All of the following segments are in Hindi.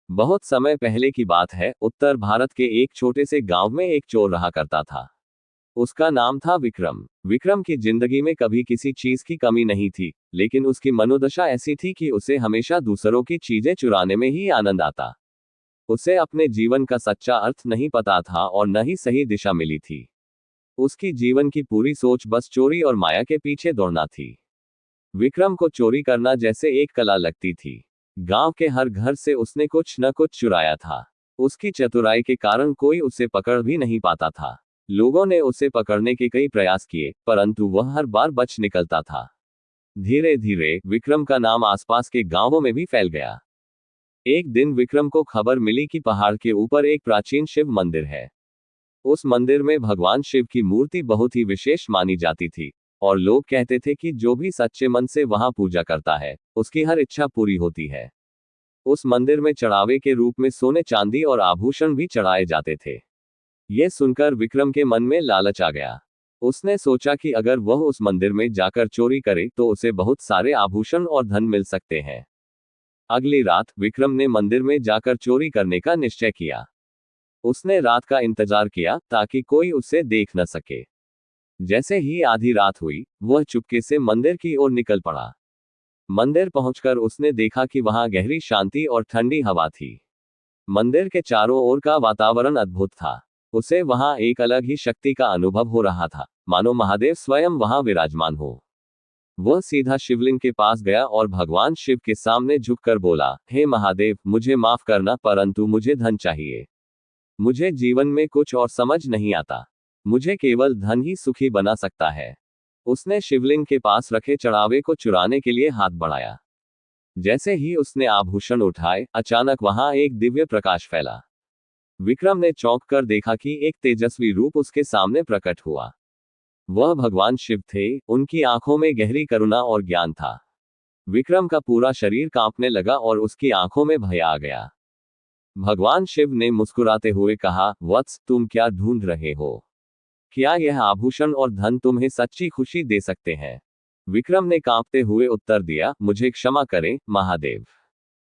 बहुत समय पहले की बात है, उत्तर भारत के एक छोटे से गांव में एक चोर रहा करता था। उसका नाम था विक्रम। विक्रम की जिंदगी में कभी किसी चीज की कमी नहीं थी, लेकिन उसकी मनोदशा ऐसी थी कि उसे हमेशा दूसरों की चीजें चुराने में ही आनंद आता। उसे अपने जीवन का सच्चा अर्थ नहीं पता था और न ही सही दिशा मिली थी। उसकी जीवन की पूरी सोच बस चोरी और माया के पीछे दौड़ना थी। विक्रम को चोरी करना जैसे एक कला लगती थी। गांव के हर घर से उसने कुछ न कुछ चुराया था। उसकी चतुराई के कारण कोई उसे पकड़ भी नहीं पाता था। लोगों ने उसे पकड़ने के कई प्रयास किए, परंतु वह हर बार बच निकलता था। धीरे धीरे विक्रम का नाम आसपास के गांवों में भी फैल गया। एक दिन विक्रम को खबर मिली कि पहाड़ के ऊपर एक प्राचीन शिव मंदिर है। उस मंदिर में भगवान शिव की मूर्ति बहुत ही विशेष मानी जाती थी, और लोग कहते थे कि जो भी सच्चे मन से वहां पूजा करता है, उसकी हर इच्छा पूरी होती है। उस मंदिर में चढ़ावे के रूप में सोने चांदी और आभूषण भी चढ़ाए जाते थे। यह सुनकर विक्रम के मन में लालच आ गया। उसने सोचा कि अगर वह उस मंदिर में जाकर चोरी करे तो उसे बहुत सारे आभूषण और धन मिल सकते हैं। अगली रात विक्रम ने मंदिर में जाकर चोरी करने का निश्चय किया। उसने रात का इंतजार किया ताकि कोई उसे देख न सके। जैसे ही आधी रात हुई, वह चुपके से मंदिर की ओर निकल पड़ा। मंदिर पहुंचकर उसने देखा कि वहां गहरी शांति और ठंडी हवा थी। मंदिर के चारों ओर का वातावरण अद्भुत था। उसे वहां एक अलग ही शक्ति का अनुभव हो रहा था, मानो महादेव स्वयं वहां विराजमान हो। वह सीधा शिवलिंग के पास गया और भगवान शिव के सामने झुककर बोला, हे महादेव, मुझे माफ करना, परंतु मुझे धन चाहिए। मुझे जीवन में कुछ और समझ नहीं आता। मुझे केवल धन ही सुखी बना सकता है। उसने शिवलिंग के पास रखे चढ़ावे को चुराने के लिए हाथ बढ़ाया। जैसे ही उसने आभूषण उठाए, अचानक वहां एक दिव्य प्रकाश फैला। विक्रम ने चौंक कर देखा कि एक तेजस्वी रूप उसके सामने प्रकट हुआ। वह भगवान शिव थे। उनकी आंखों में गहरी करुणा और ज्ञान था। विक्रम का पूरा शरीर कांपने लगा और उसकी आंखों में भय आ गया। भगवान शिव ने मुस्कुराते हुए कहा, वत्स, तुम क्या ढूंढ रहे हो? क्या यह आभूषण और धन तुम्हें सच्ची खुशी दे सकते हैं? विक्रम ने कांपते हुए उत्तर दिया, मुझे क्षमा करें महादेव।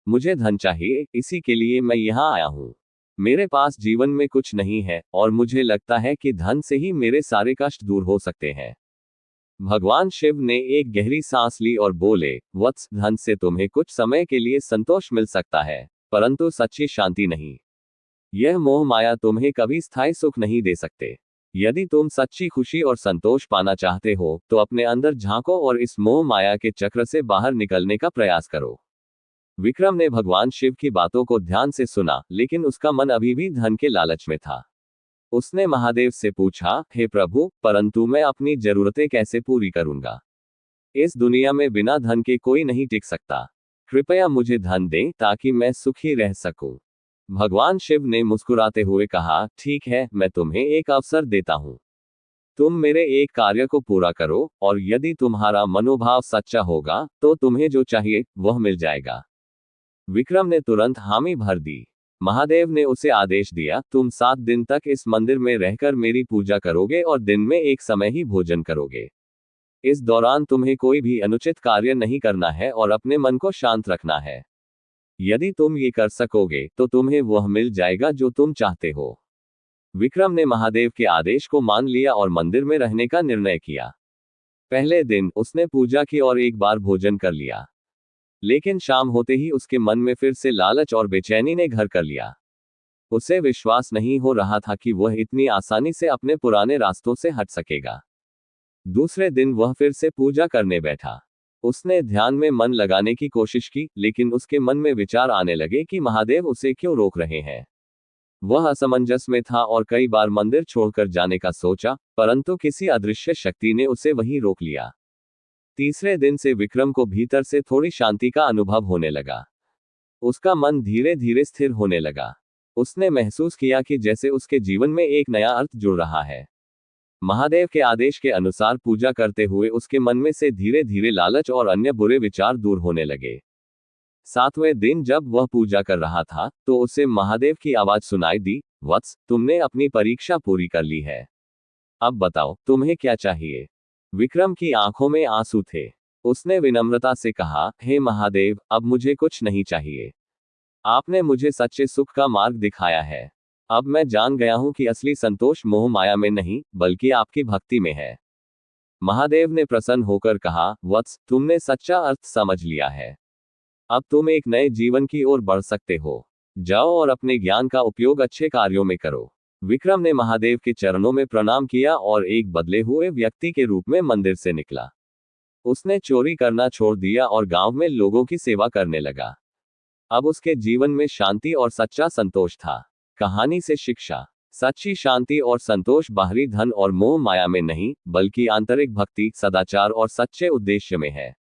मुझे धन चाहिए, इसी के लिए मैं यहाँ आया हूँ। मेरे पास जीवन में कुछ नहीं है, और मुझे लगता है कि धन से ही मेरे सारे कष्ट दूर हो सकते हैं। भगवान शिव ने एक गहरी सांस ली और बोले, वत्स, धन से तुम्हें कुछ समय के लिए संतोष मिल सकता है, परंतु सच्ची शांति नहीं। यह मोह माया तुम्हें कभी स्थायी सुख नहीं दे सकते। यदि तुम सच्ची खुशी और संतोष पाना चाहते हो, तो अपने अंदर झांको और इस मोह माया के चक्र से बाहर निकलने का प्रयास करो। विक्रम ने भगवान शिव की बातों को ध्यान से सुना, लेकिन उसका मन अभी भी धन के लालच में था। उसने महादेव से पूछा, हे प्रभु, परंतु मैं अपनी जरूरतें कैसे पूरी करूंगा? इस दुनिया में बिना धन के कोई नहीं टिक सकता। कृपया मुझे धन दें ताकि मैं सुखी रह सकूं। भगवान शिव ने मुस्कुराते हुए कहा, ठीक है, मैं तुम्हें एक अवसर देता हूं। तुम मेरे एक कार्य को पूरा करो, और यदि तुम्हारा मनोभाव सच्चा होगा तो तुम्हें जो चाहिए वह मिल जाएगा। विक्रम ने तुरंत हामी भर दी। महादेव ने उसे आदेश दिया, तुम 7 दिन तक इस मंदिर में रहकर मेरी पूजा करोगे और दिन में एक समय ही भोजन करोगे। इस दौरान तुम्हें कोई भी अनुचित कार्य नहीं करना है और अपने मन को शांत रखना है। यदि तुम ये कर सकोगे तो तुम्हें वह मिल जाएगा जो तुम चाहते हो। विक्रम ने महादेव के आदेश को मान लिया और मंदिर में रहने का निर्णय किया। पहले दिन उसने पूजा की और एक बार भोजन कर लिया, लेकिन शाम होते ही उसके मन में फिर से लालच और बेचैनी ने घर कर लिया। उसे विश्वास नहीं हो रहा था कि वह इतनी आसानी से अपने पुराने रास्तों से हट सकेगा। दूसरे दिन वह फिर से पूजा करने बैठा। उसने ध्यान में मन लगाने की कोशिश की, लेकिन उसके मन में विचार आने लगे कि महादेव उसे क्यों रोक रहे हैं। वह असमंजस में था और कई बार मंदिर छोड़कर जाने का सोचा, परंतु किसी अदृश्य शक्ति ने उसे वहीं रोक लिया। तीसरे दिन से विक्रम को भीतर से थोड़ी शांति का अनुभव होने लगा। उसका मन धीरे धीरे स्थिर होने लगा। उसने महसूस किया कि जैसे उसके जीवन में एक नया अर्थ जुड़ रहा है। महादेव के आदेश के अनुसार पूजा करते हुए उसके मन में से धीरे धीरे लालच और अन्य बुरे विचार दूर होने लगे। 7वें दिन जब वह पूजा कर रहा था, तो उसे महादेव की आवाज सुनाई दी, वत्स, तुमने अपनी परीक्षा पूरी कर ली है। अब बताओ, तुम्हें क्या चाहिए? विक्रम की आंखों में आंसू थे। उसने विनम्रता से कहा, हे महादेव, अब मुझे कुछ नहीं चाहिए। आपने मुझे सच्चे सुख का मार्ग दिखाया है। अब मैं जान गया हूं कि असली संतोष मोह माया में नहीं, बल्कि आपकी भक्ति में है। महादेव ने प्रसन्न होकर कहा, वत्स, तुमने सच्चा अर्थ समझ लिया है। अब तुम एक नए जीवन की ओर बढ़ सकते हो। जाओ और अपने ज्ञान का उपयोग अच्छे कार्यों में करो। विक्रम ने महादेव के चरणों में प्रणाम किया और एक बदले हुए व्यक्ति के रूप में मंदिर से निकला। उसने चोरी करना छोड़ दिया और गांव में लोगों की सेवा करने लगा। अब उसके जीवन में शांति और सच्चा संतोष था। कहानी से शिक्षा। सच्ची शांति और संतोष बाहरी धन और मोह माया में नहीं, बल्कि आंतरिक भक्ति, सदाचार और सच्चे उद्देश्य में है।